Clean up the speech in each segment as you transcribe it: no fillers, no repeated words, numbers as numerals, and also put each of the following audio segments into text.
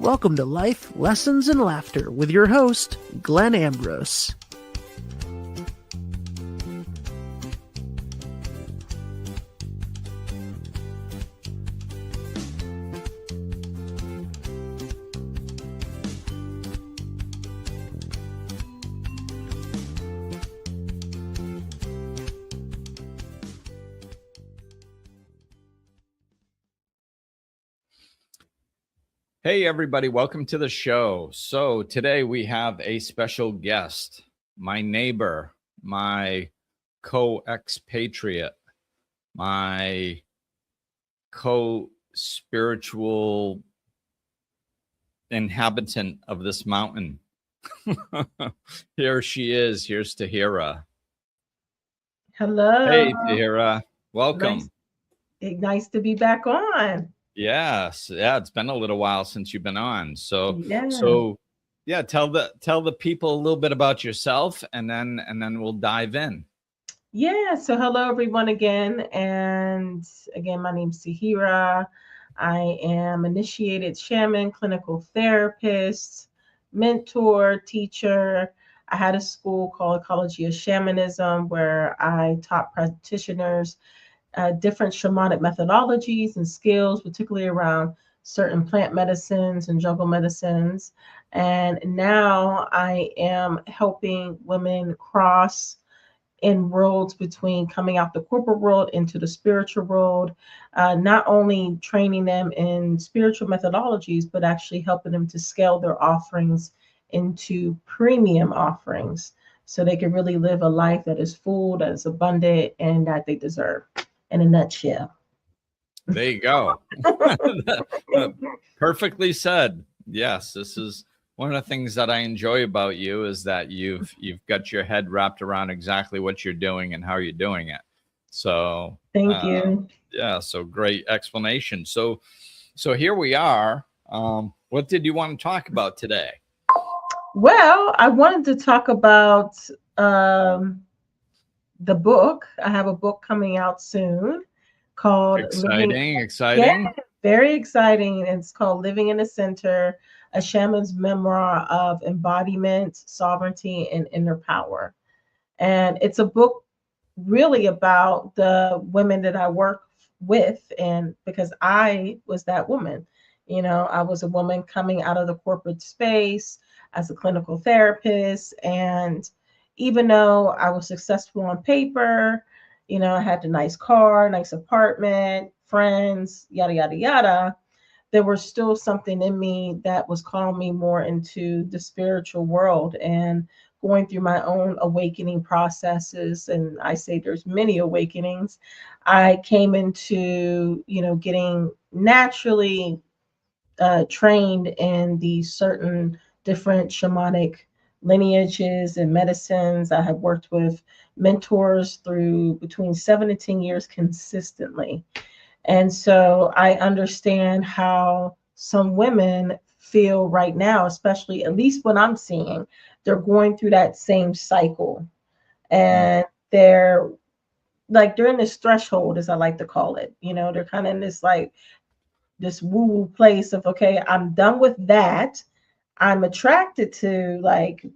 Welcome to Life, Lessons, and Laughter with your host, Glenn Ambrose. Hey, everybody. Welcome to the show. So today we have a special guest, my neighbor, my co-expatriate, my co-spiritual inhabitant of this mountain. Here she is. Here's Taheera. Hello. Hey, Taheera. Welcome. Nice to be back on. Yes. Yeah, it's been a little while since you've been on. So tell the people a little bit about yourself and then we'll dive in. Yeah, so hello everyone again. And again, my name's Taheera. I am initiated shaman, clinical therapist, mentor, teacher. I had a school called Ecology of Shamanism where I taught practitioners different shamanic methodologies and skills, particularly around certain plant medicines and jungle medicines. And now I am helping women cross in worlds between coming out the corporate world into the spiritual world, not only training them in spiritual methodologies, but actually helping them to scale their offerings into premium offerings so they can really live a life that is full, that is abundant, and that they deserve. In a nutshell. There you go. Perfectly said. Yes, this is one of the things that I enjoy about you is that you've got your head wrapped around exactly what you're doing and how you're doing it. So thank you. Yeah, so great explanation. So here we are. What did you want to talk about today? Well, I wanted to talk about the book. I have a book coming out soon called Exciting. Yeah, very exciting. It's called Living in the Center, a shaman's memoir of embodiment, sovereignty, and inner power. And it's a book really about the women that I work with. And because I was that woman, I was a woman coming out of the corporate space as a clinical therapist. And even though I was successful on paper, I had a nice car, nice apartment, friends, yada, yada, yada, there was still something in me that was calling me more into the spiritual world and going through my own awakening processes. And I say there's many awakenings. I came into, getting naturally trained in these certain different shamanic lineages and medicines. I have worked with mentors through between 7 to 10 years consistently. And so I understand how some women feel right now, especially at least what I'm seeing, they're going through that same cycle. And they're in this threshold, as I like to call it. They're kind of in this woo-woo place of, okay, I'm done with that. I'm attracted to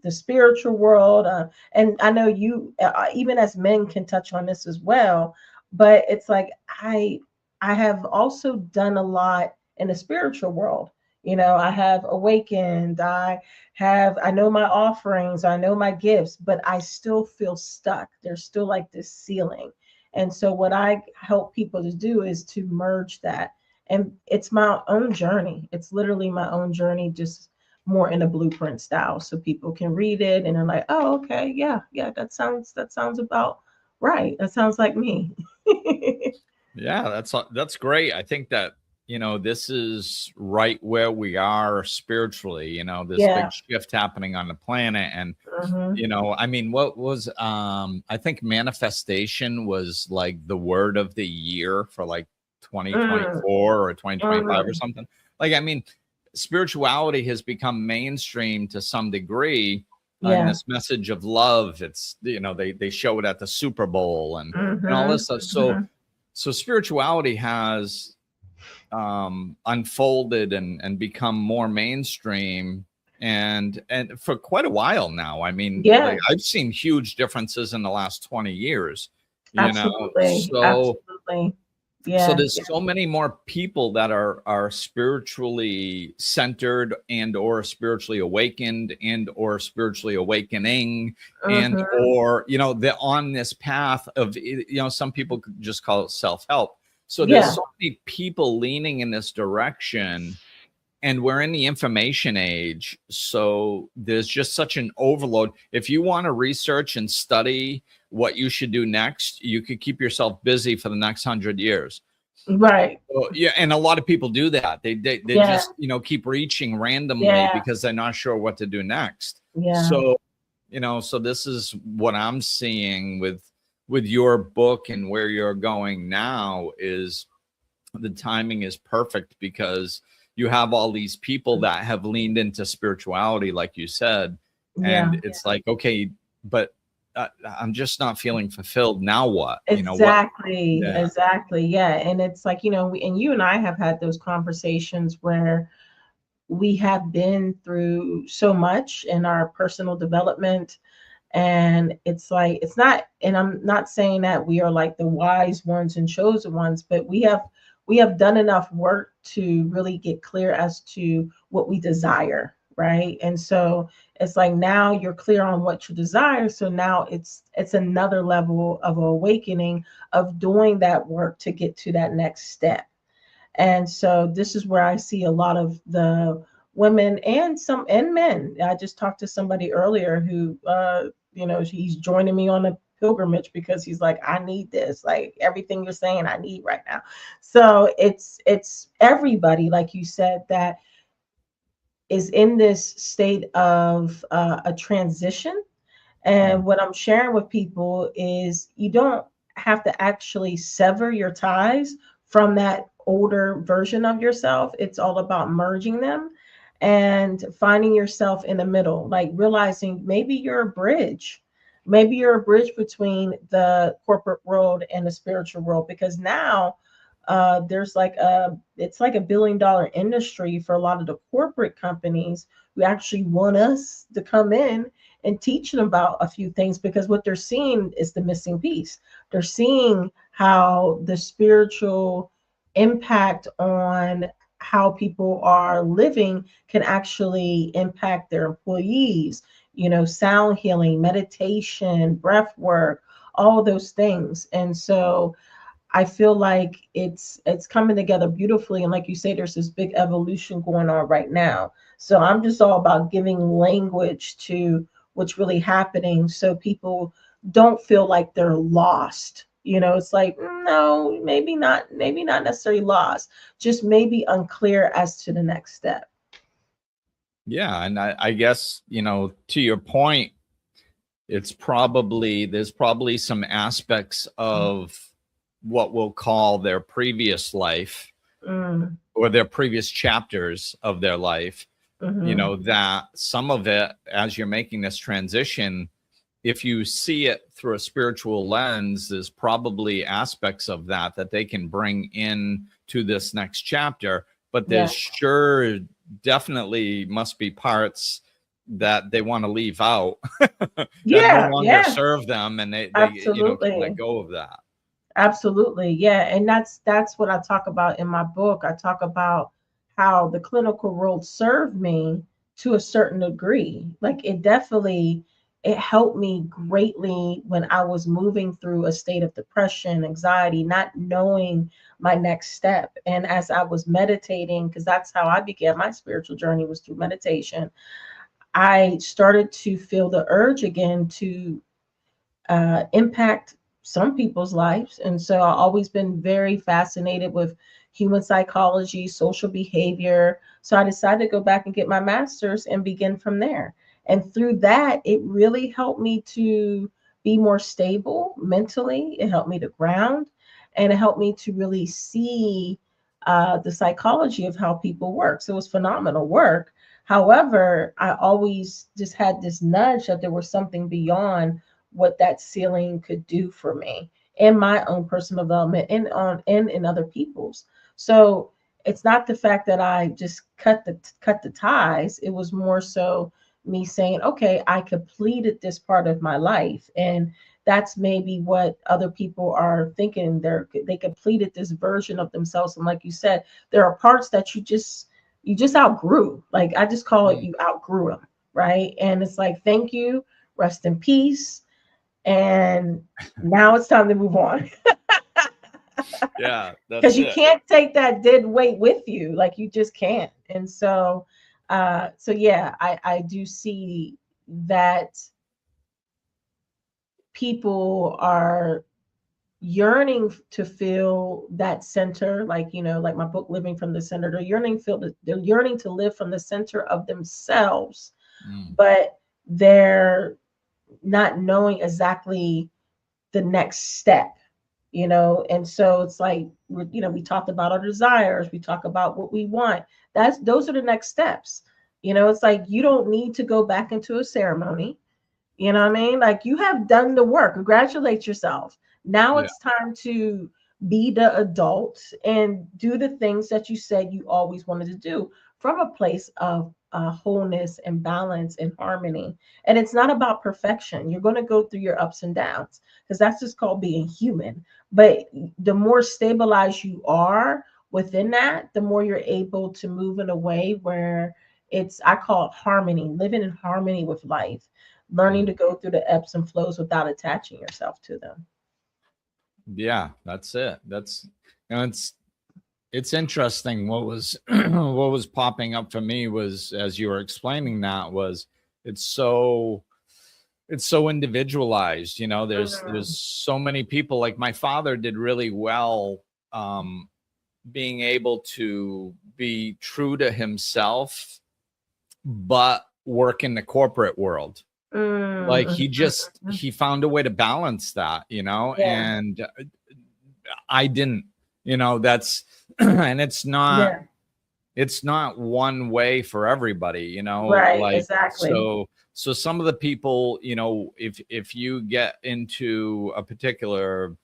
the spiritual world. And I know you, even as men, can touch on this as well. But it's like, I have also done a lot in the spiritual world. I have awakened. I know my offerings. I know my gifts, but I still feel stuck. There's still this ceiling. And so what I help people to do is to merge that. And it's my own journey. It's literally my own journey, just more in a blueprint style, so people can read it and they're like, oh, okay, yeah, that sounds about right. That sounds like me. Yeah, that's great. I think that, this is right where we are spiritually, this big shift happening on the planet. And, I mean, what was, I think manifestation was the word of the year for 2024 or 2025 or something. Spirituality has become mainstream to some degree. And this message of love, it's, they show it at the Super Bowl and all this stuff. So spirituality has unfolded and become more mainstream, and for quite a while now. I mean, like, I've seen huge differences in the last 20 years, you know. So so there's so many more people that are spiritually centered and or spiritually awakened and or spiritually awakening, and or, you know, they're on this path of, you know, some people could just call it self-help. So there's so many people leaning in this direction, and we're in the information age. So there's just such an overload. If you want to research and study what you should do next, you could keep yourself busy for the next 100 years. Right. So, yeah. And a lot of people do that. They just, you know, keep reaching randomly because they're not sure what to do next. So, you know, so this is what I'm seeing with your book and where you're going now, is the timing is perfect, because you have all these people that have leaned into spirituality, like you said, and it's like, okay, but I'm just not feeling fulfilled. Now what? Exactly. And it's like, you know, and you and I have had those conversations where we have been through so much in our personal development. And it's like, it's not, and I'm not saying that we are like the wise ones and chosen ones, but we have done enough work to really get clear as to what we desire, right? And so it's like, now you're clear on what you desire. So now it's another level of awakening, of doing that work to get to that next step. And so this is where I see a lot of the women and men. I just talked to somebody earlier who, you know, he's joining me on a pilgrimage because he's like, I need this, like everything you're saying I need right now. So it's everybody, like you said, that is in this state of a transition. And what I'm sharing with people is, you don't have to actually sever your ties from that older version of yourself. It's all about merging them and finding yourself in the middle, like realizing maybe you're a bridge. Maybe you're a bridge between the corporate world and the spiritual world, because now there's like it's like $1 billion industry for a lot of the corporate companies who actually want us to come in and teach them about a few things, because what they're seeing is the missing piece. They're seeing how the spiritual impact on how people are living can actually impact their employees, you know, sound healing, meditation, breath work, all of those things. And so I feel like it's coming together beautifully. And like you say, there's this big evolution going on right now. So I'm just all about giving language to what's really happening, so people don't feel like they're lost. You know, it's like, no, maybe not necessarily lost, just maybe unclear as to the next step. Yeah. And I guess, you know, to your point, there's probably some aspects of what we'll call their previous life, or their previous chapters of their life, you know, that some of it, as you're making this transition, if you see it through a spiritual lens, there's probably aspects of that they can bring in to this next chapter. But there's sure definitely must be parts that they want to leave out that no longer serve them, and they you know, can let go of that. Absolutely. Yeah. And that's what I talk about in my book. I talk about how the clinical world served me to a certain degree. Like, it helped me greatly when I was moving through a state of depression, anxiety, not knowing my next step. And as I was meditating, because that's how I began my spiritual journey, was through meditation, I started to feel the urge again to impact some people's lives. And so I've always been very fascinated with human psychology, social behavior. So I decided to go back and get my master's and begin from there. And through that, it really helped me to be more stable mentally. It helped me to ground, and it helped me to really see the psychology of how people work. So it was phenomenal work. However, I always just had this nudge that there was something beyond what that ceiling could do for me in my own personal development and in other people's. So it's not the fact that I just cut the ties. It was more so me saying, okay, I completed this part of my life. And that's maybe what other people are thinking. They completed this version of themselves. And like you said, there are parts that you just outgrew. Like I just call it, you outgrew them, right? And it's like, thank you, rest in peace. And now it's time to move on. Yeah, Because that's you it. can't take that dead weight with you, like you just can't. And so so yeah, I do see that people are yearning to feel that center, like, you know, like my book Living from the Center. They're yearning to live from the center of themselves, but they're not knowing exactly the next step, you know. And so it's like, you know, we talked about our desires, we talk about what we want. Those are the next steps. You know, it's like you don't need to go back into a ceremony. You know what I mean? Like you have done the work. Congratulate yourself. Now Yeah. it's time to be the adult and do the things that you said you always wanted to do from a place of wholeness and balance and harmony. And it's not about perfection. You're going to go through your ups and downs because that's just called being human. But the more stabilized you are within that, the more you're able to move in a way where I call it harmony, living in harmony with life, learning to go through the ebbs and flows without attaching yourself to them. Yeah, that's it. That's, you know, it's interesting. What was what was popping up for me was, as you were explaining that, was it's so individualized. You know, there's so many people. Like my father did really well being able to be true to himself but work in the corporate world. Like he found a way to balance that, you know. And I didn't, you know. That's and it's not one way for everybody, you know. Right, Like exactly. so some of the people, you know, if you get into a particular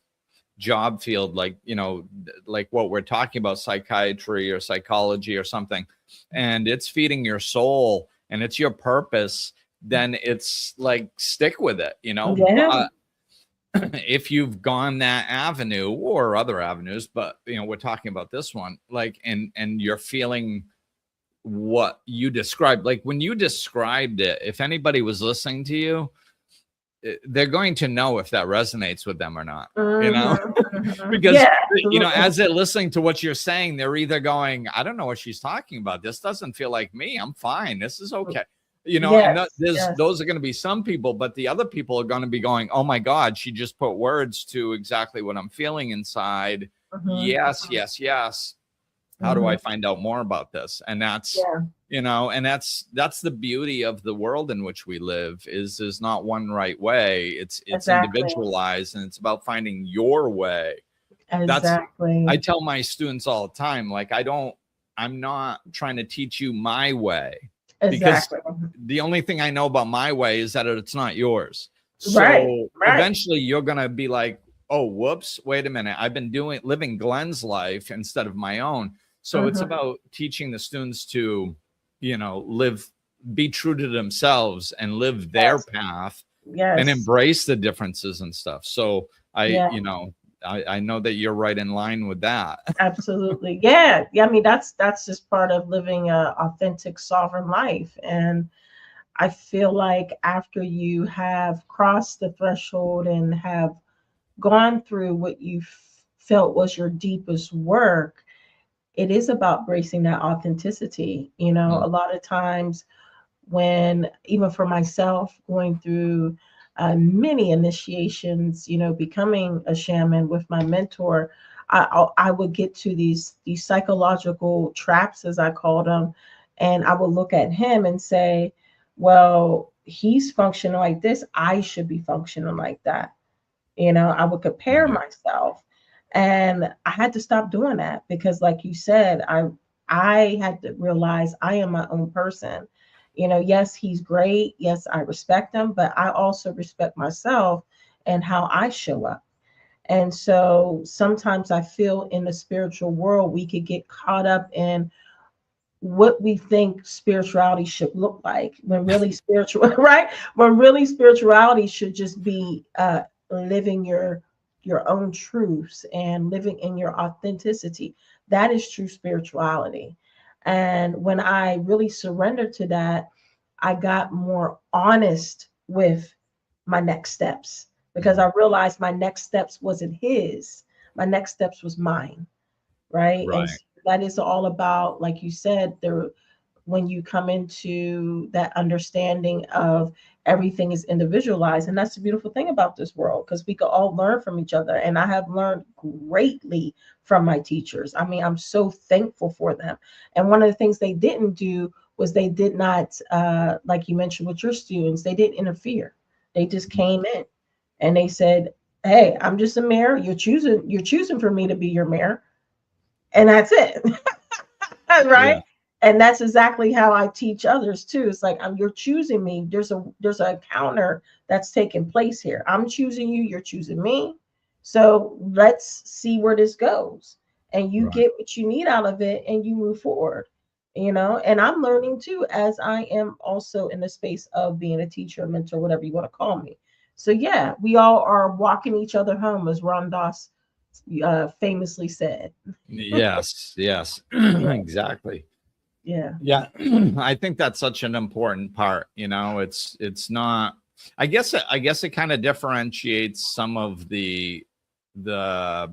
job field, like, you know, like what we're talking about, psychiatry or psychology or something, and it's feeding your soul and it's your purpose, then it's like, stick with it, you know. Yeah. But if you've gone that avenue or other avenues, but, you know, we're talking about this one, like, and you're feeling what you described, like when you described it, if anybody was listening to you, they're going to know if that resonates with them or not, you know. Because, you know, as they're listening to what you're saying, they're either going, I don't know what she's talking about, this doesn't feel like me, I'm fine, this is okay, you know. And those are going to be some people, but the other people are going to be going, oh my God, she just put words to exactly what I'm feeling inside. Yes. How do I find out more about this? And that's, you know, and that's the beauty of the world in which we live, is there's not one right way. It's individualized, and it's about finding your way. Exactly. I tell my students all the time, like, I'm not trying to teach you my way, because the only thing I know about my way is that it's not yours. So eventually you're going to be like, oh, whoops, wait a minute, I've been living Glenn's life instead of my own. So it's about teaching the students to, you know, be true to themselves and live their path and embrace the differences and stuff. So you know, I know that you're right in line with that. Absolutely. Yeah. I mean, that's just part of living a authentic, sovereign life. And I feel like after you have crossed the threshold and have gone through what you felt was your deepest work, it is about bracing that authenticity. You know, a lot of times when, even for myself, going through many initiations, you know, becoming a shaman with my mentor, I would get to these psychological traps, as I call them, and I would look at him and say, well, he's functioning like this, I should be functioning like that. You know, I would compare myself. And I had to stop doing that because, like you said, I had to realize I am my own person. You know, yes, he's great. Yes, I respect him, but I also respect myself and how I show up. And so sometimes I feel in the spiritual world, we could get caught up in what we think spirituality should look like, when really spiritual, right? When really spirituality should just be living your own truths and living in your authenticity. That is true spirituality. And when I really surrendered to that, I got more honest with my next steps, because I realized my next steps wasn't his. My next steps was mine, right? And Right. so that is all about, like you said, there, when you come into that understanding of everything is individualized. And that's the beautiful thing about this world, because we can all learn from each other. And I have learned greatly from my teachers. I mean, I'm so thankful for them. And one of the things they didn't do was they did not, like you mentioned with your students, they didn't interfere. They just came in and they said, hey, I'm just a mayor. You're choosing for me to be your mayor. And that's it. Yeah. Right. And that's exactly how I teach others too. It's like, you're choosing me. There's a encounter that's taking place here. I'm choosing you, you're choosing me. So let's see where this goes. And you Right. get what you need out of it and you move forward. And I'm learning too, as I am also in the space of being a teacher, mentor, whatever you want to call me. So yeah, we all are walking each other home, as Ram Dass famously said. Yes. Yes. Yeah, Exactly. yeah. Yeah. I think that's such an important part. It's not. I guess it kind of differentiates some of the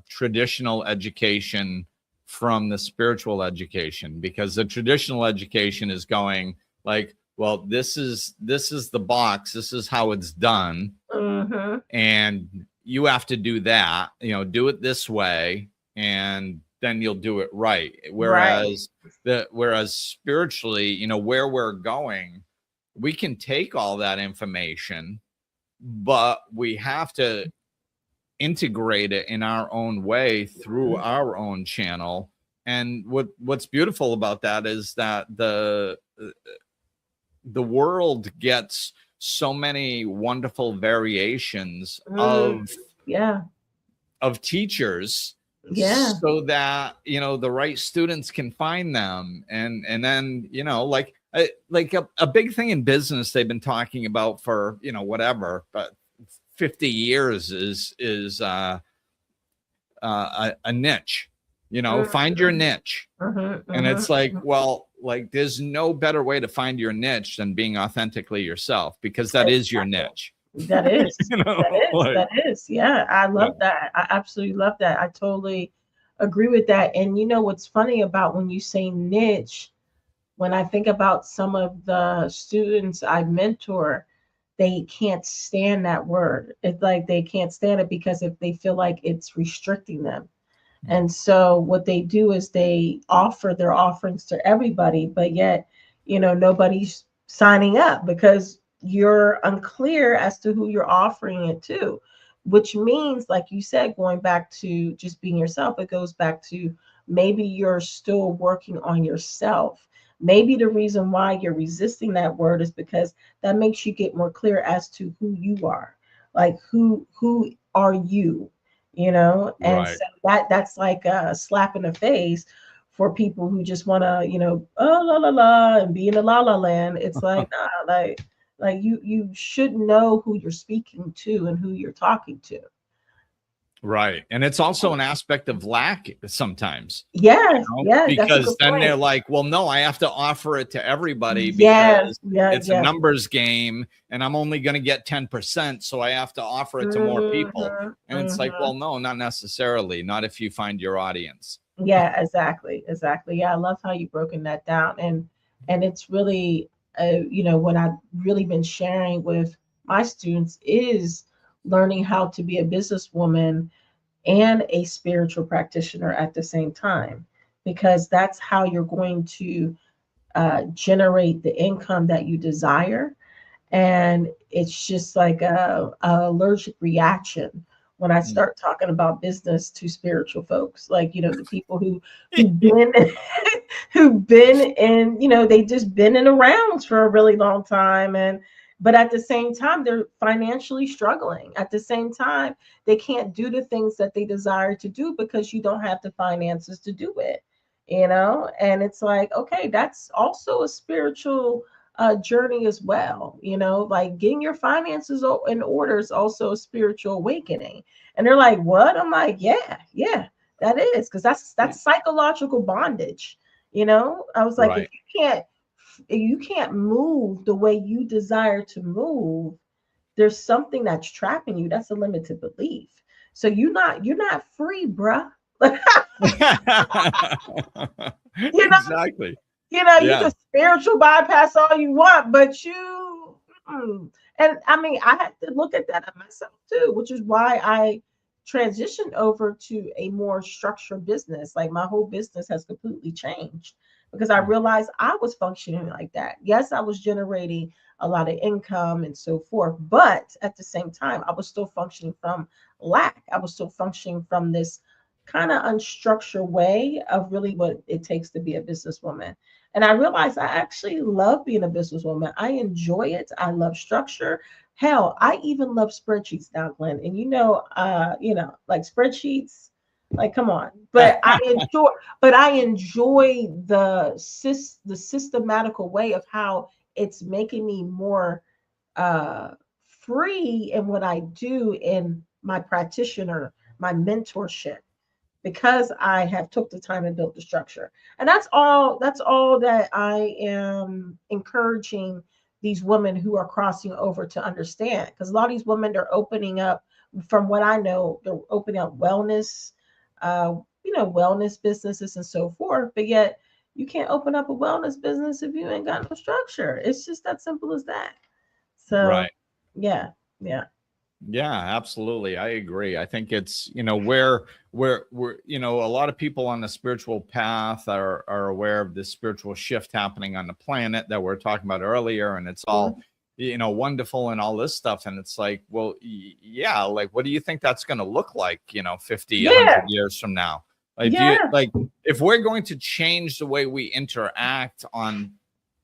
traditional education from the spiritual education, because the traditional education is going like, well, this is the box, this is how it's done, Mm-hmm. and you have to do that, do it this way, and then you'll do it right. Right. Whereas spiritually, where we're going, we can take all that information, but we have to integrate it in our own way through our own channel. And what's beautiful about that is that the world gets so many wonderful variations Mm, yeah. of teachers, Yeah. so that the right students can find them. And then like a big thing in business they've been talking about for whatever, but 50 years is a niche. Find your Mm-hmm. niche. Mm-hmm. And it's like, Mm-hmm. well, like there's no better way to find your niche than being authentically yourself, because that is your Exactly. niche. That is. Like, That is. Yeah. I yeah. love that. I absolutely love that. I totally agree with that. And you know what's funny about when you say niche, when I think about some of the students I mentor, they can't stand that word. It's like they can't stand it because if they feel like it's restricting them. And so what they do is they offer their offerings to everybody, but yet, nobody's signing up because you're unclear as to who you're offering it to, which means, like you said, going back to just being yourself, it goes back to maybe you're still working on yourself. Maybe the reason why you're resisting that word is because that makes you get more clear as to who you are. Like who are you? And Right. so that's like a slap in the face for people who just want to oh la la la and be in the la la land. It's like, nah, like you should know who you're speaking to and who you're talking to. Right. And it's also an aspect of lack sometimes, Yes, yeah, that's a because good then they're point. like, well, no, I have to offer it to everybody Yeah, because yeah, it's a yeah. numbers game and I'm only going to get 10%. So I have to offer it to more people. Hmm. And it's like, well, no, not necessarily. Not if you find your audience. Yeah, exactly, exactly. Yeah, I love how you broken that down, and it's really, what I've really been sharing with my students is learning how to be a businesswoman and a spiritual practitioner at the same time, because that's how you're going to generate the income that you desire. And it's just like a allergic reaction when I Mm. start talking about business to spiritual folks, like the people who've been who've been in, they just been in the rounds for a really long time, But at the same time, they're financially struggling. At the same time, they can't do the things that they desire to do because you don't have the finances to do it, And it's like, okay, that's also a spiritual journey as well, like getting your finances in order is also a spiritual awakening. And they're like, what? I'm like, yeah, that is, because that's psychological bondage. I was like, Right. if you can't move the way you desire to move, there's something that's trapping you. That's a limited belief. So you're not free, bruh. you know Exactly. you Yeah. can spiritual bypass all you want, but and I mean, I had to look at that at myself too, which is why I transitioned over to a more structured business. Like my whole business has completely changed because I realized I was functioning like that. Yes, I was generating a lot of income and so forth, but at the same time, I was still functioning from lack. I was still functioning from this kind of unstructured way of really what it takes to be a businesswoman. And I realized I actually love being a businesswoman. I enjoy it. I love structure. Hell, I even love spreadsheets now, Glenn. And like spreadsheets, like come on. But I enjoy the systematical way of how it's making me more uh free in what I do in my practitioner, my mentorship, because I have took the time and built the structure. And that's all that I am encouraging these women who are crossing over to understand. Because a lot of these women, they're opening up, from what I know, they're opening up uh, wellness businesses and so forth. But yet you can't open up a wellness business if you ain't got no structure. It's just that simple as that. So Right. yeah, yeah. Yeah, absolutely. I agree. I think it's, where a lot of people on the spiritual path are aware of this spiritual shift happening on the planet that we're talking about earlier. And it's all, wonderful and all this stuff. And it's like, well, yeah, like, what do you think that's going to look like, 50, 100 Yeah, years from now? Like, yeah, if we're going to change the way we interact on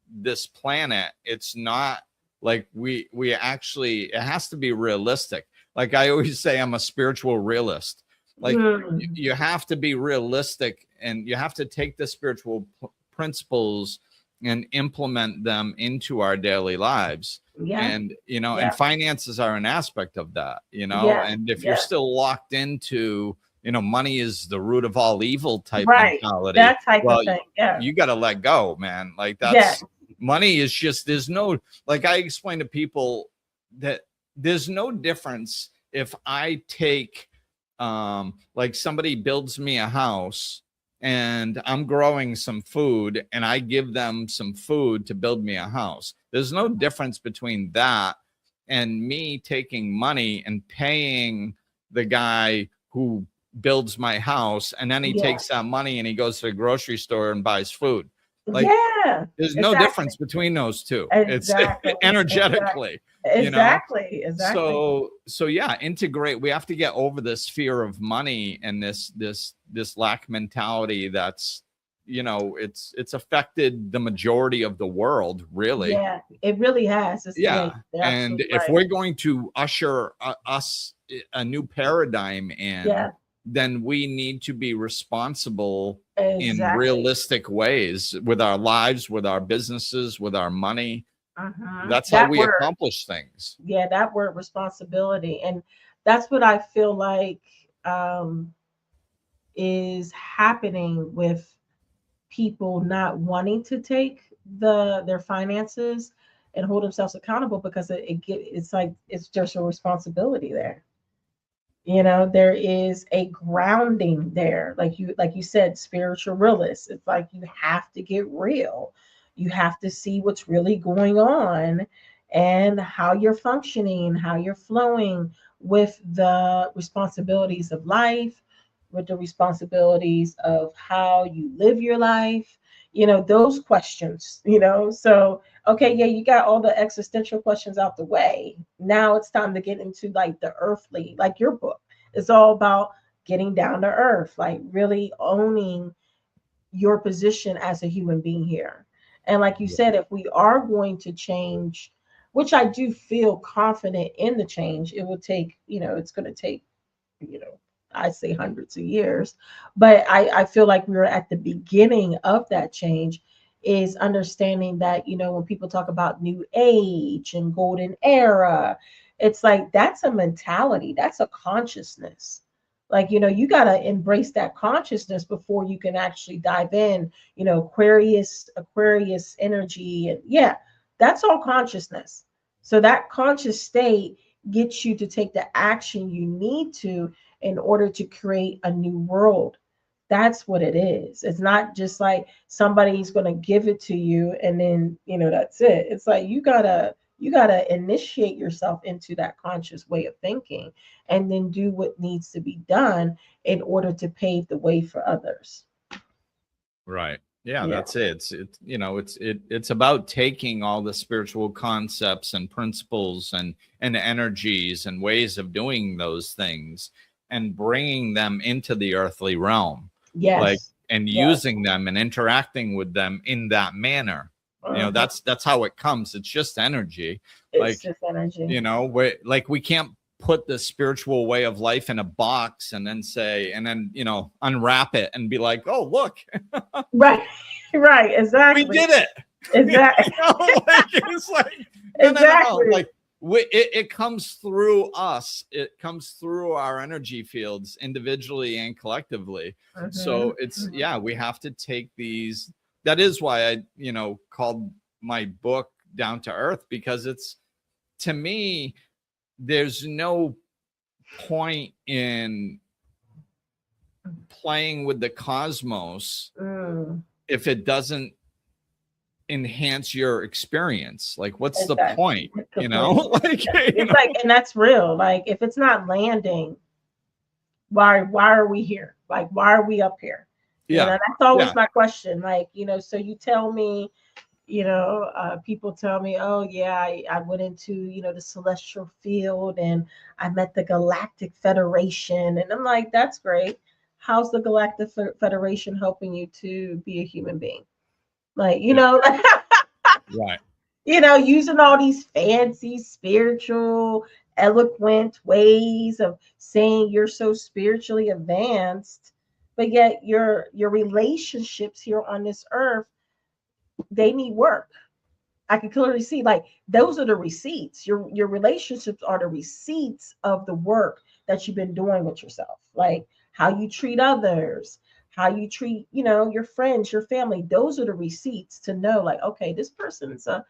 this planet, it's not like we actually, it has to be realistic. Like I always say, I'm a spiritual realist. Like you have to be realistic, and you have to take the spiritual principles and implement them into our daily lives. yeah, And yeah, and finances are an aspect of that. yeah, And if you're yeah. still locked into money is the root of all evil type Right. mentality, That type of well, thing. Yeah. you got to let go, man. Like Yeah. that's, money is just, there's no, like I explain to people that there's no difference if I take like somebody builds me a house and I'm growing some food and I give them some food to build me a house. There's no difference between that and me taking money and paying the guy who builds my house, and then he Yeah. takes that money and he goes to the grocery store and buys food. Like Yeah. there's no Exactly. difference between those two. It's Exactly. energetically, Exactly. Exactly. So yeah, integrate. We have to get over this fear of money and this lack mentality that's, it's affected the majority of the world, really. Yeah. It really has. Yeah, Yeah. you're And absolutely if right. we're going to usher us a new paradigm in, Yeah. then we need to be responsible in Exactly. realistic ways with our lives, with our businesses, with our money. That's how That we word. accomplish things. Yeah, that word responsibility. And that's what I feel like um, is happening with people not wanting to take their finances and hold themselves accountable, because it's like it's just a responsibility there. There is a grounding there, like you said, spiritual realist. It's like you have to get real. You have to see what's really going on and how you're functioning, how you're flowing with the responsibilities of life, with the responsibilities of how you live your life, those questions. So okay, yeah, you got all the existential questions out the way. Now it's time to get into like the earthly, like your book. It's all about getting down to earth, like really owning your position as a human being here. And like you said, if we are going to change which I do feel confident in the change. It will take, it's going to take, I say hundreds of years, but I feel like we're at the beginning of that change, is understanding that, when people talk about new age and golden era, it's like that's a mentality, that's a consciousness. Like, you got to embrace that consciousness before you can actually dive in, Aquarius energy. And yeah, that's all consciousness. So that conscious state gets you to take the action you need to in order to create a new world. That's what it is. It's not just like somebody's going to give it to you and then, that's it. It's like you gotta initiate yourself into that conscious way of thinking, and then do what needs to be done in order to pave the way for others. Right. Yeah, that's it. It's about taking all the spiritual concepts and principles and energies and ways of doing those things and bringing them into the earthly realm. Yes. Like, and using them and interacting with them in that manner. That's how it comes. It's just energy. It's just energy. We can't put the spiritual way of life in a box and then unwrap it and be like, oh, look. Right, exactly. We did it. Exactly. It's like, exactly. No. Like, it comes through us. It comes through our energy fields individually and collectively. So it's, we have to take these. That is why I, called my book Down to Earth, because it's, to me, there's no point in playing with the cosmos if it doesn't enhance your experience. Like, what's the point? And that's real. Like, if it's not landing, why are we here? Like, why are we up here? Yeah, that's always my question. Like, so you tell me, people tell me, oh yeah, I went into, the celestial field and I met the Galactic Federation. And I'm like, that's great. How's the Galactic Federation helping you to be a human being? Like, right. Using all these fancy, spiritual, eloquent ways of saying you're so spiritually advanced, but yet your relationships here on this earth, they need work. I can clearly see, like, those are the receipts. Your relationships are the receipts of the work that you've been doing with yourself. Like, how you treat others, how you treat, your friends, your family. Those are the receipts to know, like, okay, this person's a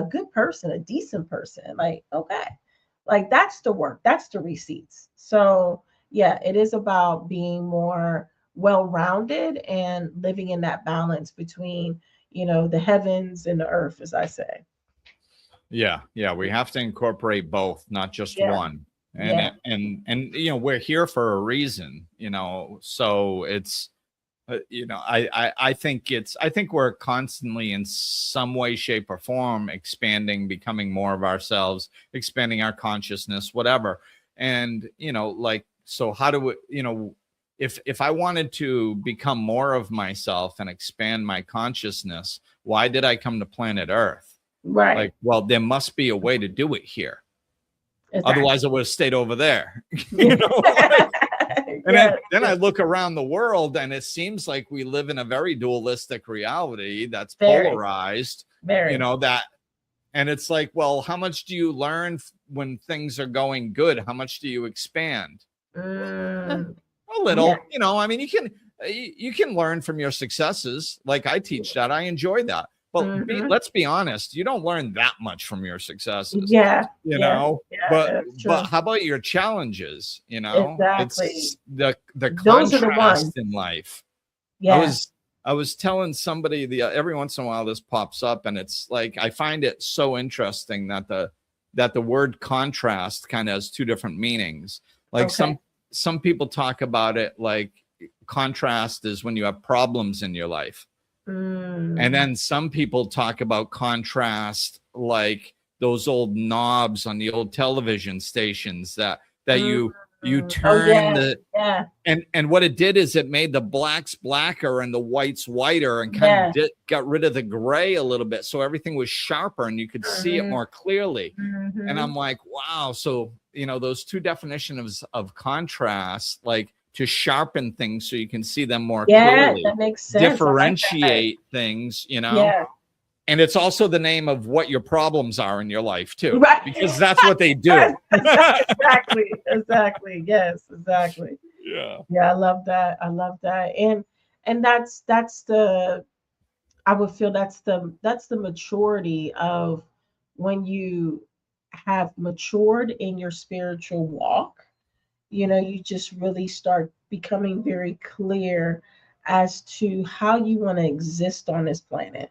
good person, a decent person. Like, okay, like, that's the work, that's the receipts. So yeah, it is about being more well-rounded and living in that balance between, the heavens and the earth, as I say. Yeah, we have to incorporate both, not just one. And we're here for a reason, so it's I think we're constantly in some way, shape, or form expanding, becoming more of ourselves, expanding our consciousness, whatever. And so how do we, if I wanted to become more of myself and expand my consciousness, why did I come to planet Earth? Right. Like, well, there must be a way to do it here. Exactly. Otherwise I would have stayed over there. And then I look around the world and it seems like we live in a very dualistic reality that's polarized, and it's like, well, how much do you learn when things are going good? How much do you expand? A little, I mean, you can learn from your successes. Like, I teach that. I enjoy that. But let's be honest, you don't learn that much from your successes. But how about your challenges? Exactly. It's the contrast in life. I was telling somebody every once in a while this pops up, and it's like, I find it so interesting that the word contrast kind of has two different meanings. Like, some people talk about it like contrast is when you have problems in your life. And then some people talk about contrast like those old knobs on the old television stations that you You Oh turn yeah, the yeah, and what it did is it made the blacks blacker and the whites whiter and kind yeah. of got rid of the gray a little bit, so everything was sharper and you could see it Mhm, more clearly. And mhm. I'm like, wow. So those two definitions of contrast, like to sharpen things so you can see them more Yeah, clearly, that makes sense. I like that. differentiate things, Yeah. and it's also the name of what your problems are in your life too, Right. because that's what they do. Exactly. Exactly. Yes, exactly. Yeah. Yeah, I love that. I love that. And that's the I would feel that's the maturity of when you have matured in your spiritual walk. You just really start becoming very clear as to how you want to exist on this planet.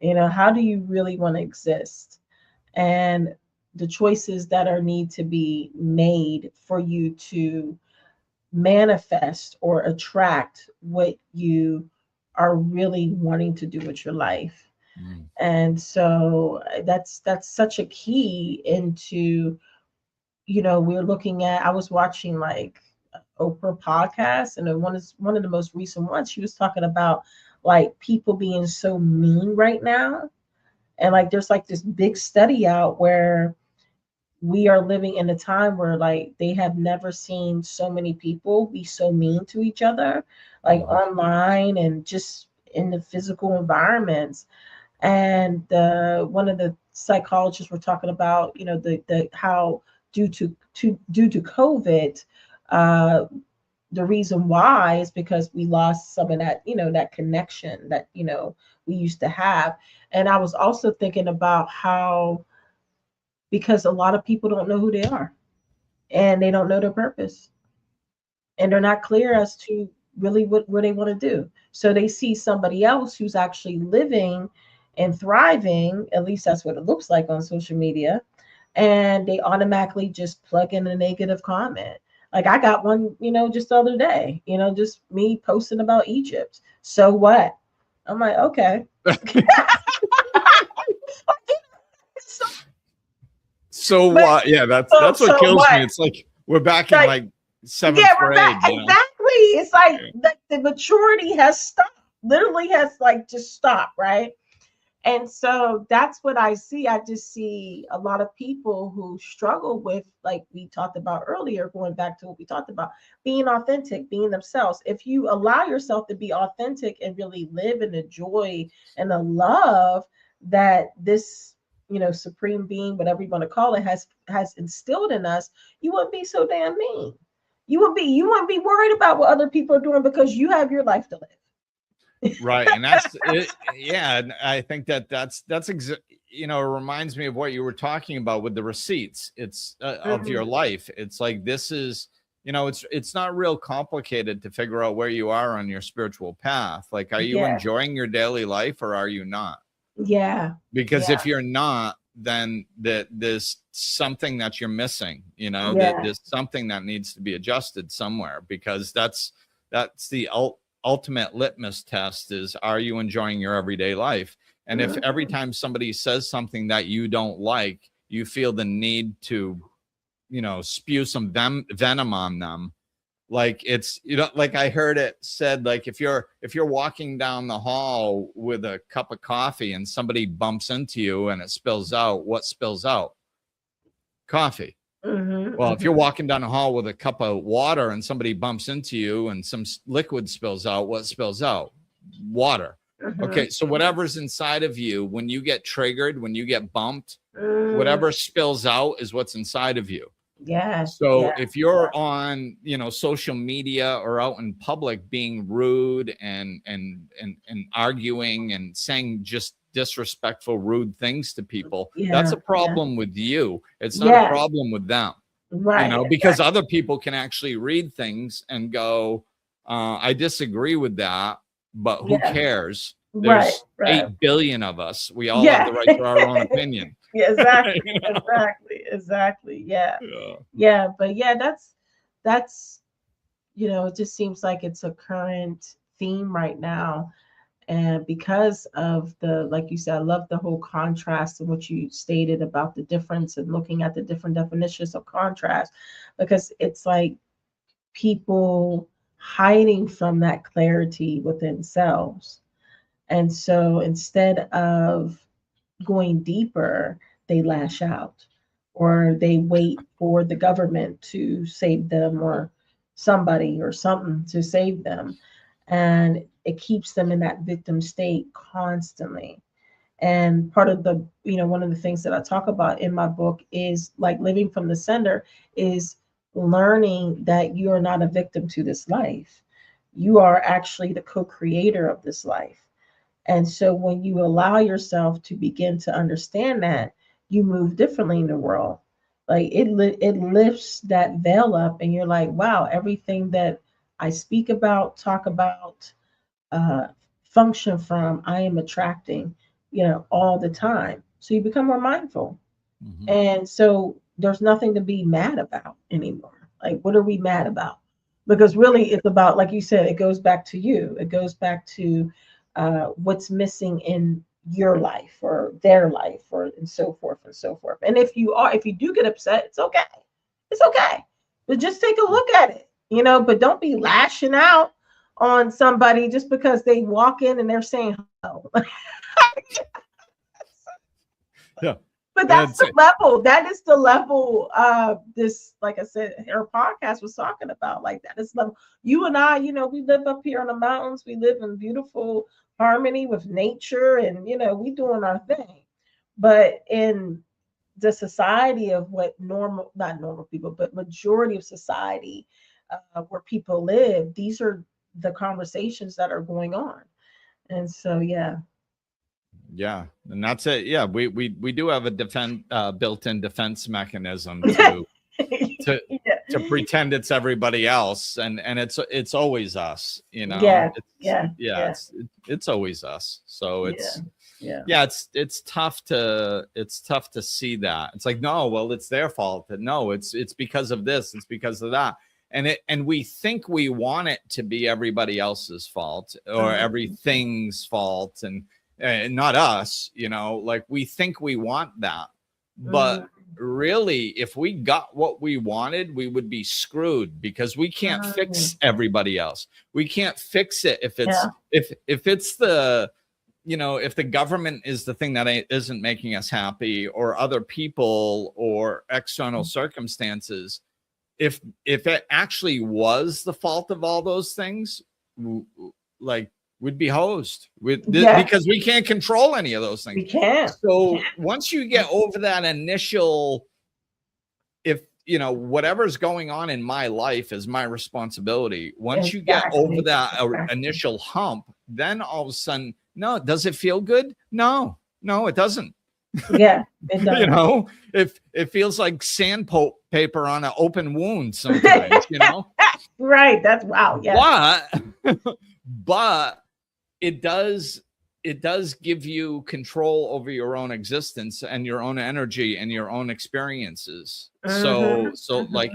How do you really want to exist? And the choices that are need to be made for you to manifest or attract what you are really wanting to do with your life. Mm. And so that's such a key into, we're looking at, I was watching like Oprah podcast, and then one of the most recent ones, she was talking about like people being so mean right now. And like there's like this big study out where we are living in a time where like they have never seen so many people be so mean to each other, like Mhm. online and just in the physical environments. And one of the psychologists were talking about, the how due to COVID, uh, the reason why is because we lost some of that, that connection that we used to have. And I was also thinking about how, because a lot of people don't know who they are and they don't know their purpose, and they're not clear as to really what they want to do. So they see somebody else who's actually living and thriving, at least that's what it looks like on social media, and they automatically just plug in a negative comment. Like I got one, just the other day, just me posting about Egypt. So what? I'm like, okay. so, So but what? Yeah, that's so that's what so kills me. what? It's like we're back in Like, like yeah, seventh we're back. grade. Exactly. It's like the maturity has stopped. Literally has like just stopped, right? And so that's what I see. I just see a lot of people who struggle with, like we talked about earlier, going back to what we talked about, being authentic, being themselves. If you allow yourself to be authentic and really live in the joy and the love that this, supreme being, whatever you want to call it, has instilled in us, you wouldn't be so damn mean. You wouldn't be worried about what other people are doing because you have your life to live. Right. And that's it. Yeah. And I think that's it reminds me of what you were talking about with the receipts. It's of your life. It's like, this is, it's not real complicated to figure out where you are on your spiritual path. Like, are you Yeah, enjoying your daily life or are you not? yeah, Because yeah, if you're not, then there's something that you're missing, that yeah. there's something that needs to be adjusted somewhere, because that's the ultimate litmus test is, are you enjoying your everyday life? And if every Mhm. time somebody says something that you don't like, you feel the need to, spew some venom on them, like it's, like I heard it said, like if you're walking down the hall with a cup of coffee and somebody bumps into you and it spills out, what spills out? Coffee. Mhm, Well, if you're mhm. walking down the hall with a cup of water and somebody bumps into you and some liquid spills out, what spills out? Water. Mhm. Okay, so whatever's inside of you, when you get triggered, when you get bumped, Mm, whatever spills out is what's inside of you. yeah, So yeah, if yeah. you're on, social media or out in public being rude and arguing and saying just disrespectful, rude things to people, that's Yeah, a yeah. problem with you. It's not a Yes, problem with them, right, because exactly. other people can actually read things and go, I disagree with that, but who Yeah, cares? right, There's right. 8 billion of us. We all have Yeah. the right to our own opinion. Yeah, exactly, You know? exactly, exactly. Yeah, Yeah. yeah. But yeah, that's it just seems like it's a current theme right now. And because of the, like you said, I love the whole contrast and what you stated about the difference and looking at the different definitions of contrast, because it's like people hiding from that clarity within themselves. And so instead of going deeper, they lash out or they wait for the government to save them or somebody or something to save them. And it keeps them in that victim state constantly. And part of the, one of the things that I talk about in my book is like living from the center is learning that you are not a victim to this life. You are actually the co-creator of this life. And so when you allow yourself to begin to understand that, you move differently in the world. Like it lifts that veil up, and you're like, wow, everything that I speak about, talk about, uh, function from, I am attracting, all the time. So you become more mindful. Mm-hmm. And so there's nothing to be mad about anymore. Like, what are we mad about? Because really it's about, like you said, it goes back to you. It goes back to what's missing in your life or their life or and so forth and so forth. And if you do get upset, it's okay. It's okay. But just take a look at it, but don't be lashing out on somebody just because they walk in and they're saying hello. Yeah. But that's the level. That is the level of this, like I said, her podcast was talking about. Like, that is level. You and I, we live up here in the mountains. We live in beautiful harmony with nature, and we doing our thing. But in the society of what not normal people, but majority of society where people live, these are the conversations that are going on. And so, yeah. Yeah, and that's it. Yeah, we do have a built-in defense mechanism to to pretend it's everybody else, and it's always us, it's always us. So it's tough to see that. It's like, no, well, it's their fault. No, it's because of this, it's because of that. And we think we want it to be everybody else's fault or everything's fault, and not us, like we think we want that. But really, if we got what we wanted, we would be screwed, because we can't fix everybody else. We can't fix it if it's if it's the if the government is the thing that isn't making us happy, or other people or external circumstances. If it actually was the fault of all those things, like, we'd be hosed because we can't control any of those things. We can't. So once you get over that initial, if whatever's going on in my life is my responsibility. Once you get over that initial hump, then all of a sudden, no, does it feel good? No, it doesn't. Yeah, it does. It feels like sandpaper on an open wound sometimes. Right. That's wow. Yeah. But it does give you control over your own existence and your own energy and your own experiences. So like,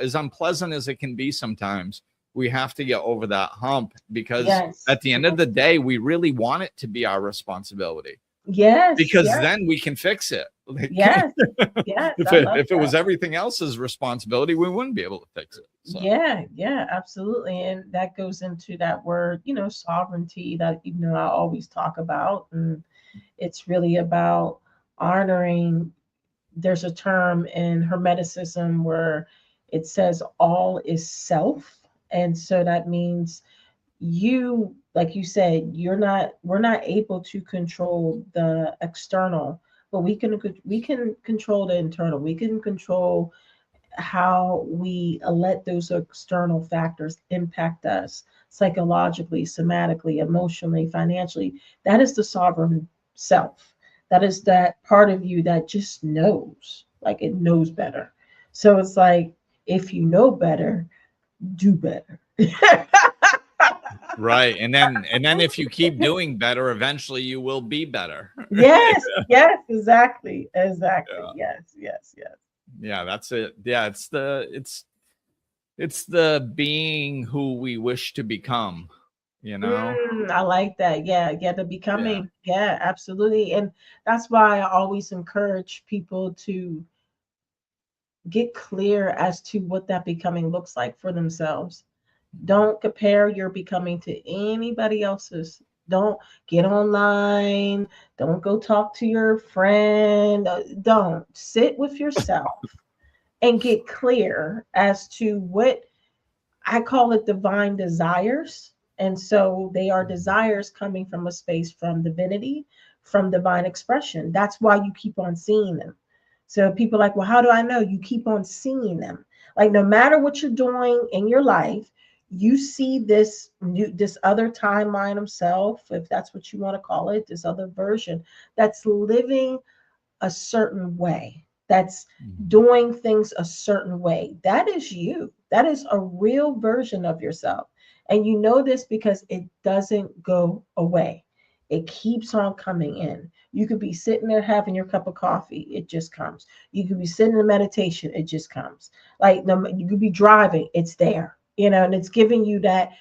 as unpleasant as it can be sometimes, we have to get over that hump, because at the end of the day, we really want it to be our responsibility. Yes. Because then we can fix it. Yes. If it was everything else's responsibility, we wouldn't be able to fix it. So. Yeah, absolutely. And that goes into that word, sovereignty that, I always talk about. And it's really about honoring. There's a term in Hermeticism where it says all is self. And so that means you, like you said, we're not able to control the external, but we can control the internal. We can control how we let those external factors impact us psychologically, somatically, emotionally, financially. That is the sovereign self. That is that part of you that just knows, like it knows better. So it's like, if you know better, do better. Right. And then if you keep doing better, eventually you will be better. Yes, exactly. Yeah. Yes. Yeah, that's it. Yeah, it's the being who we wish to become. I like that. Yeah, the becoming. Yeah, absolutely. And that's why I always encourage people to get clear as to what that becoming looks like for themselves. Don't compare your becoming to anybody else's. Don't get online. Don't go talk to your friend. Don't sit with yourself and get clear as to what I call it divine desires. And so they are desires coming from a space from divinity, from divine expression. That's why you keep on seeing them. So people are like, well, how do I know? You keep on seeing them. Like no matter what you're doing in your life, you see this other timeline of self, if that's what you want to call it, this other version that's living a certain way, that's doing things a certain way. That is you. That is a real version of yourself. And you know this because it doesn't go away. It keeps on coming in. You could be sitting there having your cup of coffee, it just comes. You could be sitting in meditation, it just comes. Like no, you could be driving, it's there, and it's giving you that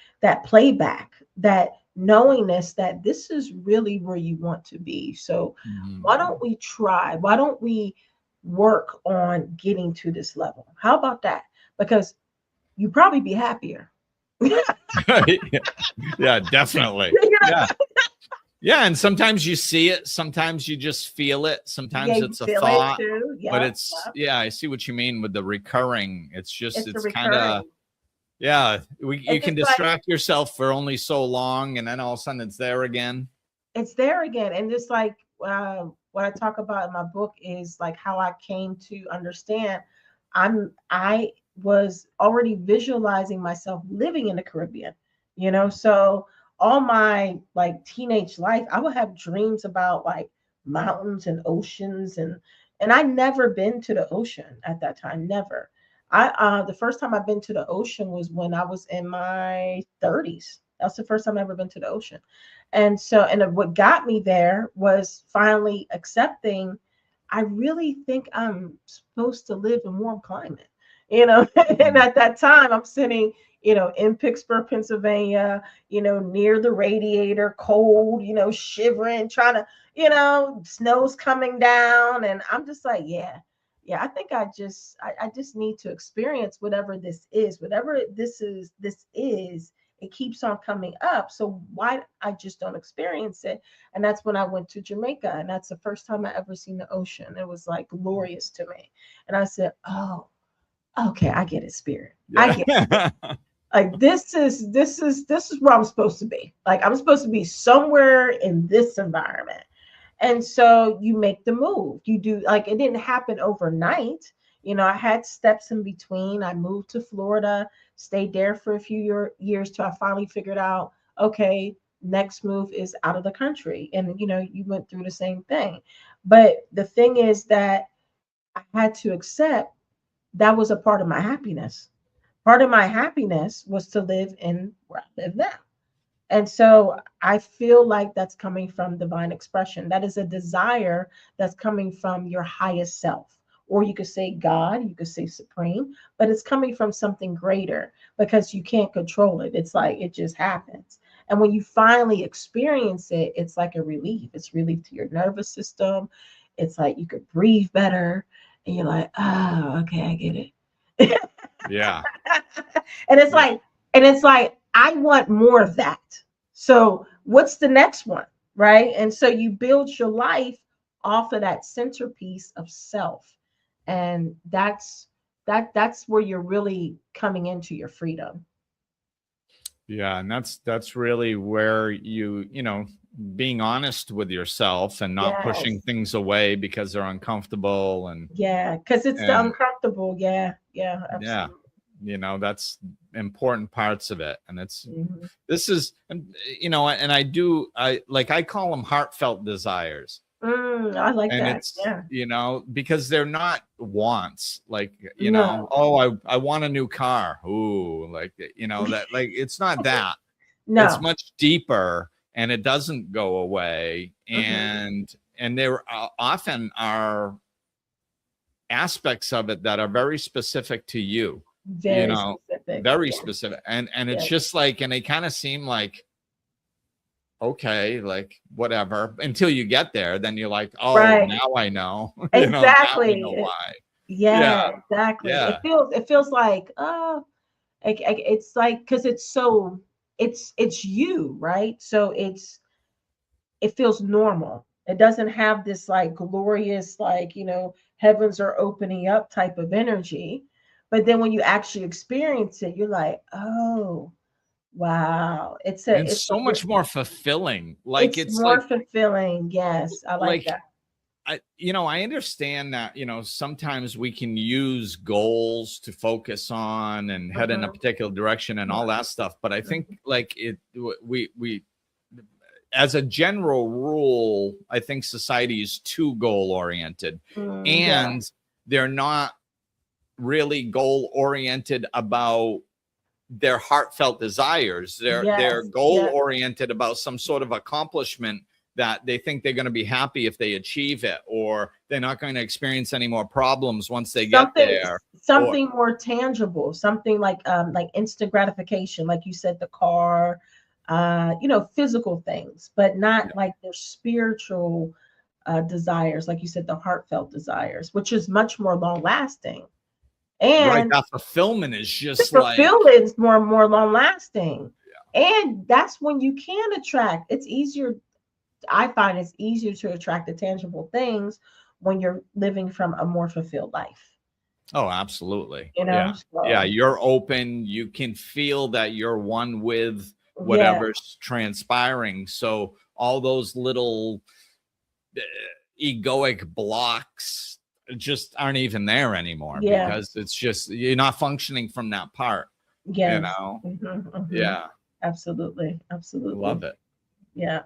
playback, that knowingness that this is really where you want to be. So why don't we try? Why don't we work on getting to this level? How about that? Because you probably be happier. Yeah, definitely. Yeah. Yeah, and sometimes you see it, sometimes you just feel it, sometimes it's a thought, but it's I see what you mean with the recurring. It's kind of you can distract yourself for only so long, and then all of a sudden it's there again. It's there again, and just like what I talk about in my book is like how I came to understand. I was already visualizing myself living in the Caribbean, so all my like teenage life, I would have dreams about like mountains and oceans, and I never been to the ocean at that time. Never. The first time I've been to the ocean was when I was in my 30s. That's the first time I've ever been to the ocean. And so, and what got me there was finally accepting I really think I'm supposed to live in warm climate, and at that time I'm sitting, in Pittsburgh, Pennsylvania, near the radiator, cold, shivering, trying to, snow's coming down. And I'm just like, yeah, I think I just need to experience whatever this is, it keeps on coming up. So why I just don't experience it? And that's when I went to Jamaica, and that's the first time I ever seen the ocean. It was like glorious to me. And I said, oh, okay, I get it, spirit. Yeah. I get it. Like this is where I'm supposed to be. Like I'm supposed to be somewhere in this environment. And so you make the move. You do, like, it didn't happen overnight. I had steps in between. I moved to Florida, stayed there for a few years till I finally figured out, okay, next move is out of the country. And, you went through the same thing. But the thing is that I had to accept that was a part of my happiness. Part of my happiness was to live in where I live now. And so I feel like that's coming from divine expression. That is a desire that's coming from your highest self. Or you could say God, you could say supreme, but it's coming from something greater because you can't control it. It's like it just happens. And when you finally experience it, it's like a relief. It's relief to your nervous system. It's like you could breathe better. And you're like, oh, okay, I get it. Yeah. And it's like, I want more of that. So what's the next one? Right. And so you build your life off of that centerpiece of self. And that's where you're really coming into your freedom. Yeah. And that's really where being honest with yourself and not pushing things away because they're uncomfortable. And because it's the uncomfortable. Absolutely. That's important parts of it. And this is, and I call them heartfelt desires. I like and that. It's, because they're not wants, like, oh, I want a new car. Ooh, like, that, like, it's not that. No. It's much deeper, and it doesn't go away. And there often are aspects of it that are very specific to you. Very specific. And it's just like, and they kind of seem like okay, like whatever, until you get there. Then you're like, oh, Right. now I know. Now I know Exactly. why. Yeah, Yeah. exactly. Yeah. It feels like, it's like, because it's so, it's you, right? So it feels normal. It doesn't have this like glorious, like, heavens are opening up type of energy. But then when you actually experience it, you're like, oh, wow. And so much more fulfilling. Like it's it's more like fulfilling. Yes, I like like that. I understand that, sometimes we can use goals to focus on and head in a particular direction and all that stuff. But I think like we as a general rule, I think society is too goal oriented, Yeah. and they're not really goal oriented about their heartfelt desires. They're Yes. goal Yeah. oriented about some sort of accomplishment that they think they're going to be happy if they achieve it, or they're not going to experience any more problems once they get Something there. Or something more tangible, something like instant gratification, like you said, the car, physical things, but not like their spiritual desires, like you said, the heartfelt desires, which is much more long lasting. right, And that fulfillment is the just like, fulfillment is more and more long lasting. And that's when you can attract. It's easier. I find it's easier to attract the tangible things when you're living from a more fulfilled life. oh, absolutely. Yeah. Yeah, So, you're open, you can feel that you're one with yeah. whatever's transpiring. So all those little egoic blocks just aren't even there anymore, Yeah. because it's just you're not functioning from that part. Yes. Mm-hmm. Yeah, Absolutely. love Absolutely. it. Yeah.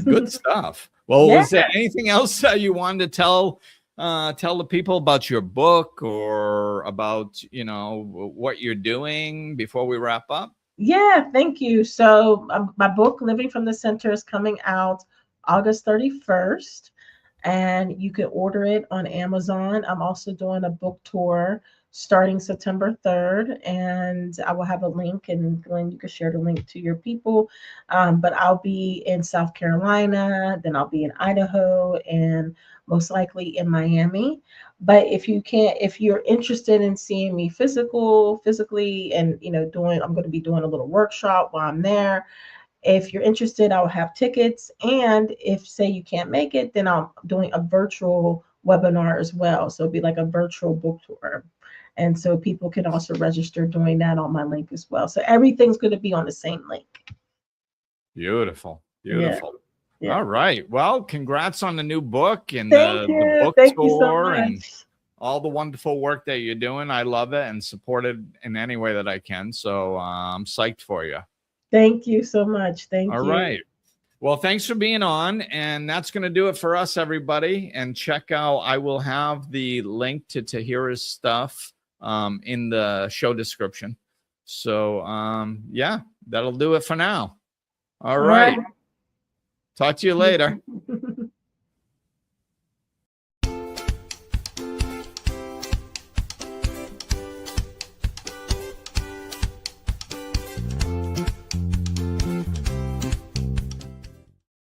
Good stuff. Well, Yeah. was there anything else you wanted to tell the people about your book, or about what you're doing before we wrap up? Yeah. Thank you. So, my book, Living from the Center, is coming out August 31st, and you can order it on Amazon. I'm also doing a book tour starting September 3rd, and I will have a link, and Glenn, you can share the link to your people. But I'll be in South Carolina, then I'll be in Idaho, and most likely in Miami. But if you're interested in seeing me physically, and I'm going to be doing a little workshop while I'm there. If you're interested, I'll have tickets. And if, say, you can't make it, then I'm doing a virtual webinar as well. So it'll be like a virtual book tour. And so people can also register doing that on my link as well. So everything's going to be on the same link. Beautiful. Beautiful. Yeah. All right. Well, congrats on the new book and Thank the you. book Thank you so tour much. and all the wonderful work that you're doing. I love it and support it in any way that I can. So I'm psyched for you. Thank you so much. Thank you. All right. Well, thanks for being on. And that's going to do it for us, everybody. And check out, I will have the link to Taheera's stuff in the show description. So yeah, that'll do it for now. All right. Talk to you later.